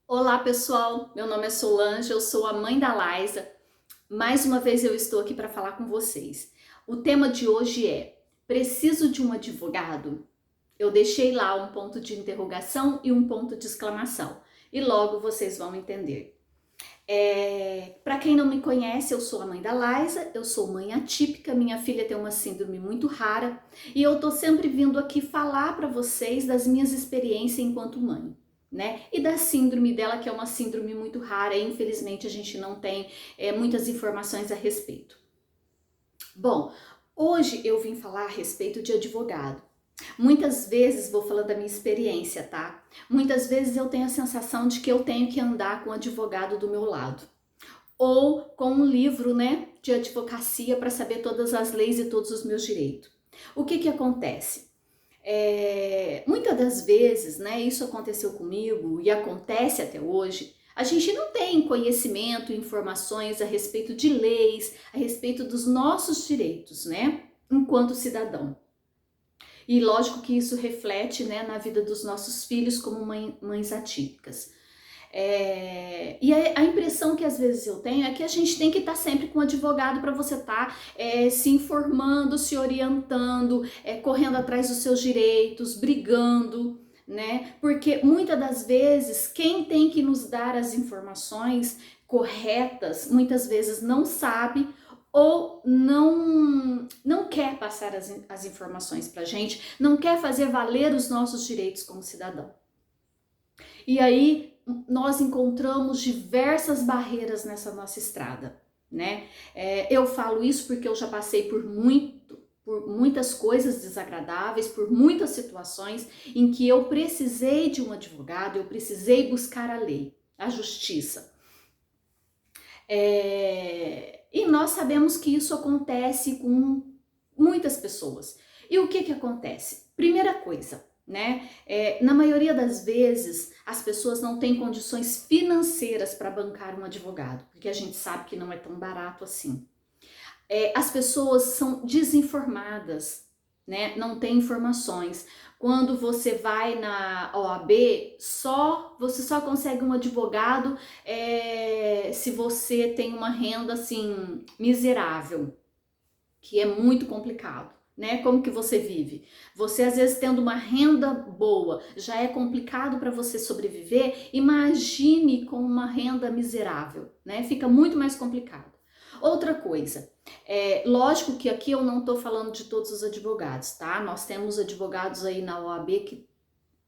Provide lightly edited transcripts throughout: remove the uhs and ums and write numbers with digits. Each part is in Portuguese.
Olá pessoal, meu nome é Solange, eu sou a mãe da Laísa. Mais uma vez eu estou aqui para falar com vocês. O tema de hoje é: preciso de um advogado? Eu deixei lá um ponto de interrogação e um ponto de exclamação e logo vocês vão entender. Para quem não me conhece, eu sou a mãe da Laísa, eu sou mãe atípica, minha filha tem uma síndrome muito rara e eu tô sempre vindo aqui falar para vocês das minhas experiências enquanto mãe. Né? E da síndrome dela, que é uma síndrome muito rara, e infelizmente a gente não tem muitas informações a respeito. Bom, hoje eu vim falar a respeito de advogado. Muitas vezes, vou falando da minha experiência, tá? Muitas vezes eu tenho a sensação de que eu tenho que andar com um advogado do meu lado. Ou com um livro, né, de advocacia para saber todas as leis e todos os meus direitos. O que que acontece? Muitas das vezes, né, isso aconteceu comigo e acontece até hoje, a gente não tem conhecimento, informações a respeito de leis, a respeito dos nossos direitos, né, enquanto cidadão. E lógico que isso reflete, né, na vida dos nossos filhos como mães atípicas. E a impressão que às vezes eu tenho é que a gente tem que estar sempre com um advogado para você estar se informando, se orientando, correndo atrás dos seus direitos, brigando, né? Porque muitas das vezes quem tem que nos dar as informações corretas, muitas vezes não sabe ou não quer passar as informações para a gente, não quer fazer valer os nossos direitos como cidadão. E aí nós encontramos diversas barreiras nessa nossa estrada, né? Eu falo isso porque eu já passei por muitas coisas desagradáveis, por muitas situações em que eu precisei de um advogado, eu precisei buscar a lei, a justiça. E nós sabemos que isso acontece com muitas pessoas. E o que que acontece? Primeira coisa, né? Na maioria das vezes, as pessoas não têm condições financeiras para bancar um advogado, porque a gente sabe que não é tão barato assim. As pessoas são desinformadas, né? Não tem informações. Quando você vai na OAB, você só consegue um advogado se você tem uma renda assim miserável, que é muito complicado. Né? Como que você vive? Você às vezes tendo uma renda boa, já é complicado para você sobreviver. Imagine com uma renda miserável, né? Fica muito mais complicado. Outra coisa, lógico que aqui eu não estou falando de todos os advogados, tá? Nós temos advogados aí na OAB que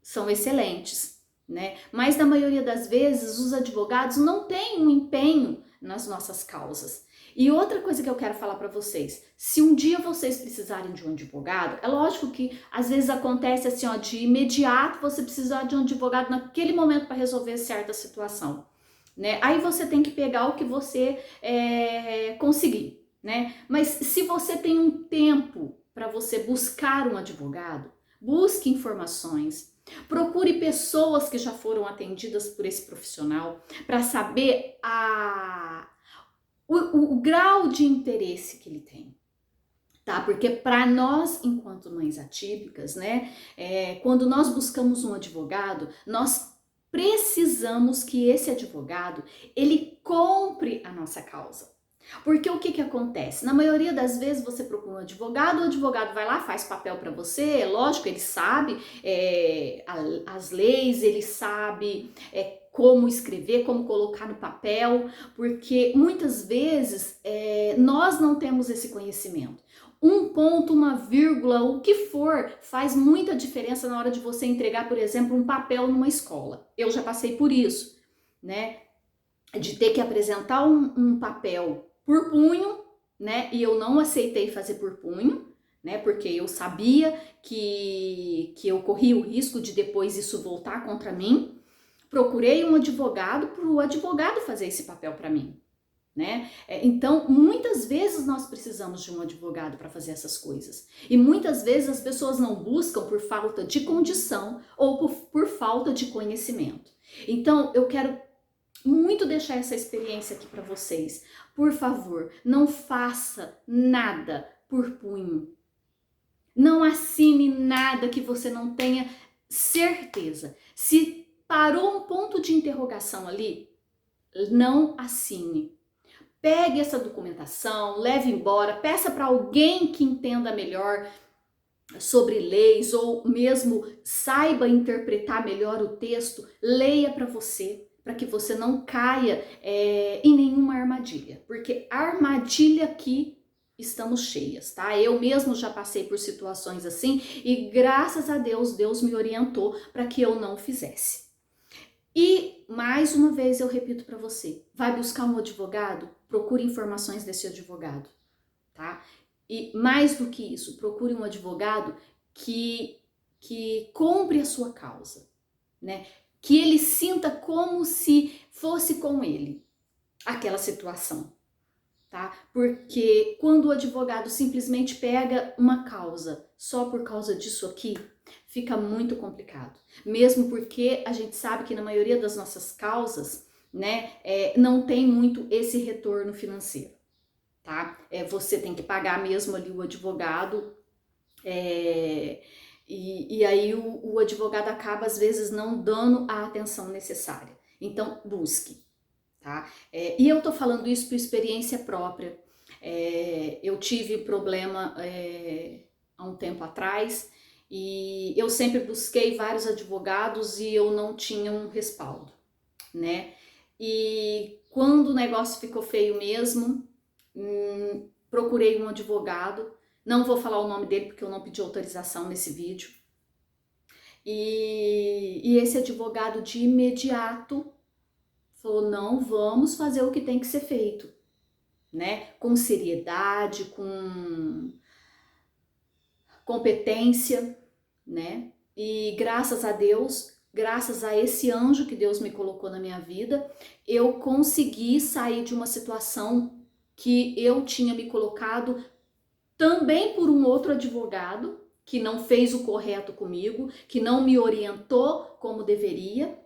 são excelentes, né? Mas na maioria das vezes os advogados não têm um empenho nas nossas causas. E outra coisa que eu quero falar para vocês, se um dia vocês precisarem de um advogado, é lógico que às vezes acontece assim, ó, de imediato você precisar de um advogado naquele momento para resolver certa situação, né? Aí você tem que pegar o que você conseguir, né? Mas se você tem um tempo para você buscar um advogado, busque informações, procure pessoas que já foram atendidas por esse profissional para saber o grau de interesse que ele tem. Tá? Porque para nós, enquanto mães atípicas, né, quando nós buscamos um advogado, nós precisamos que esse advogado ele compre a nossa causa. Porque o que que acontece? Na maioria das vezes você procura um advogado, o advogado vai lá, faz papel para você, é lógico, ele sabe as leis, ele sabe como escrever, como colocar no papel, porque muitas vezes nós não temos esse conhecimento. Um ponto, uma vírgula, o que for, faz muita diferença na hora de você entregar, por exemplo, um papel numa escola. Eu já passei por isso, né? De ter que apresentar um papel por punho, né? E eu não aceitei fazer por punho, né? Porque eu sabia que eu corria o risco de depois isso voltar contra mim. Procurei um advogado para o advogado fazer esse papel para mim. Né? Então, muitas vezes nós precisamos de um advogado para fazer essas coisas. E muitas vezes as pessoas não buscam por falta de condição ou por falta de conhecimento. Então, eu quero muito deixar essa experiência aqui para vocês. Por favor, não faça nada por punho. Não assine nada que você não tenha certeza. Se Parou um ponto de interrogação ali? Não assine. Pegue essa documentação, leve embora, peça para alguém que entenda melhor sobre leis ou mesmo saiba interpretar melhor o texto, leia para você, para que você não caia em nenhuma armadilha, porque armadilha aqui estamos cheias, tá? Eu mesmo já passei por situações assim e graças a Deus, Deus me orientou para que eu não fizesse. E, mais uma vez, eu repito para você, vai buscar um advogado? Procure informações desse advogado, tá? E, mais do que isso, procure um advogado que compre a sua causa, né? Que ele sinta como se fosse com ele aquela situação, tá? Porque quando o advogado simplesmente pega uma causa só por causa disso aqui, fica muito complicado. Mesmo porque a gente sabe que na maioria das nossas causas, né, não tem muito esse retorno financeiro, tá? Você tem que pagar mesmo ali o advogado, e aí o advogado acaba às vezes não dando a atenção necessária. Então, busque, tá? E eu tô falando isso por experiência própria. Eu tive problema há um tempo atrás, e eu sempre busquei vários advogados e eu não tinha um respaldo, né? E quando o negócio ficou feio mesmo, procurei um advogado, não vou falar o nome dele porque eu não pedi autorização nesse vídeo, e esse advogado de imediato falou, não, vamos fazer o que tem que ser feito, né? Com seriedade, com competência, né? E graças a Deus, graças a esse anjo que Deus me colocou na minha vida, eu consegui sair de uma situação que eu tinha me colocado também por um outro advogado que não fez o correto comigo, que não me orientou como deveria,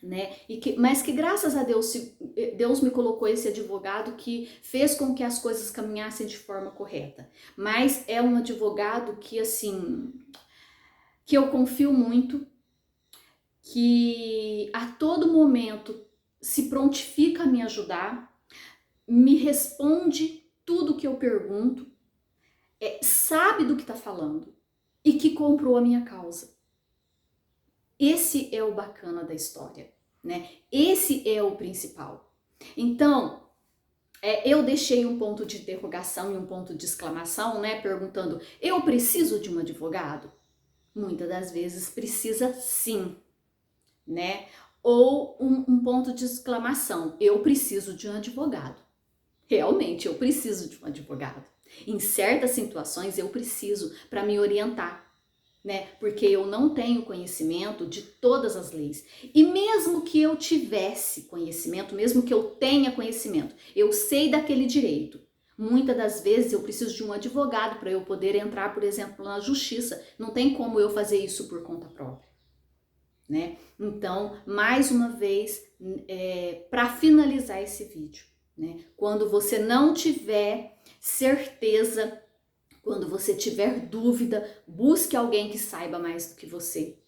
né? Mas que graças a Deus, Deus me colocou esse advogado que fez com que as coisas caminhassem de forma correta. Mas é um advogado que, assim, que eu confio muito, que a todo momento se prontifica a me ajudar, me responde tudo que eu pergunto, sabe do que está falando e que comprou a minha causa. Esse é o bacana da história, né? Esse é o principal. Então, eu deixei um ponto de interrogação e um ponto de exclamação, né? Perguntando, eu preciso de um advogado? Muitas das vezes precisa sim, né? Ou um ponto de exclamação, eu preciso de um advogado. Realmente, eu preciso de um advogado. Em certas situações eu preciso para me orientar, né? Porque eu não tenho conhecimento de todas as leis. E mesmo que eu tivesse conhecimento, mesmo que eu tenha conhecimento, eu sei daquele direito. Muitas das vezes eu preciso de um advogado para eu poder entrar, por exemplo, na justiça. Não tem como eu fazer isso por conta própria, né? Então, mais uma vez, para finalizar esse vídeo, né? Quando você não tiver certeza, quando você tiver dúvida, busque alguém que saiba mais do que você.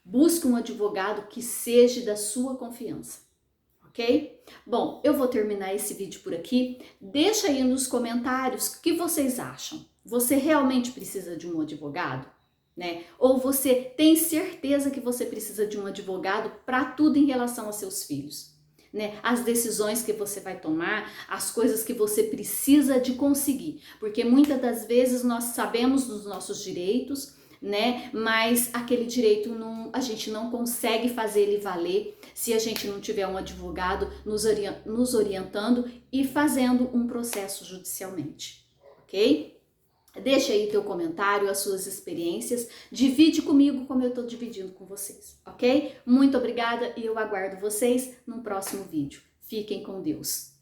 Busque um advogado que seja da sua confiança, ok? Bom, eu vou terminar esse vídeo por aqui. Deixa aí nos comentários o que vocês acham. Você realmente precisa de um advogado, né? Ou você tem certeza que você precisa de um advogado para tudo em relação aos seus filhos? Né, as decisões que você vai tomar, as coisas que você precisa de conseguir, porque muitas das vezes nós sabemos dos nossos direitos, né, mas aquele direito a gente não consegue fazer ele valer se a gente não tiver um advogado nos orientando e fazendo um processo judicialmente, ok? Deixa aí teu comentário, as suas experiências, divide comigo como eu tô dividindo com vocês, ok? Muito obrigada e eu aguardo vocês no próximo vídeo. Fiquem com Deus.